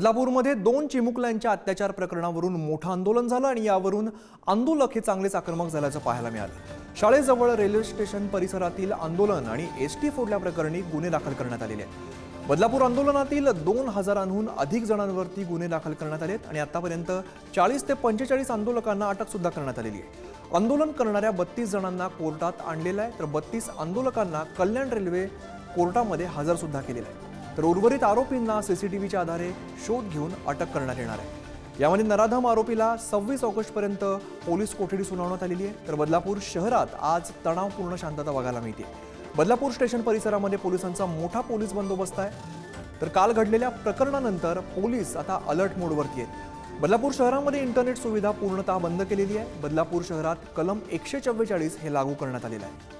बदलापूरमध्ये 2 चिमुकल्यांच्या अत्याचार प्रकरणावरून मोठं आंदोलन झालं आणि यावरून आंदोलक हे चांगलेच आक्रमक झाल्याचं पाहायला मिळालं। शाळेजवळ रेल्वे स्टेशन परिसरातील आंदोलन आणि एसटी फोडल्या प्रकरणी गुन्हे दाखल करण्यात आलेले आहेत। बदलापूर आंदोलनातील 2000हून अधिक जणांवरती गुन्हे दाखल करण्यात आलेत आणि आतापर्यंत 40 ते 45 आंदोलकांना अटक सुद्धा करण्यात आलेली आहे। आंदोलन करणाऱ्या 32 जणांना कोर्टात आणलेलं आहे तर 32 आंदोलकांना कल्याण रेल्वे कोर्टामध्ये हजर सुद्धा केलेलं आहे। तर उर्वरित आरोपींना सीसीटीव्हीच्या आधारे शोध घेऊन अटक करण्यात येणार आहे। यामध्ये नराधम आरोपीला 26 ऑगस्टपर्यंत पोलीस कोठडी सुनावण्यात आलेली आहे। तर बदलापूर शहरात आज तणावपूर्ण शांतता बघायला मिळते। बदलापूर स्टेशन परिसरामध्ये पोलिसांचा मोठा पोलीस बंदोबस्त आहे। तर काल घडलेल्या प्रकरणानंतर पोलीस आता अलर्ट मोडवरती आहेत। बदलापूर शहरामध्ये इंटरनेट सुविधा पूर्णतः बंद केलेली आहे। बदलापूर शहरात कलम 144 हे लागू करण्यात आलेलं आहे।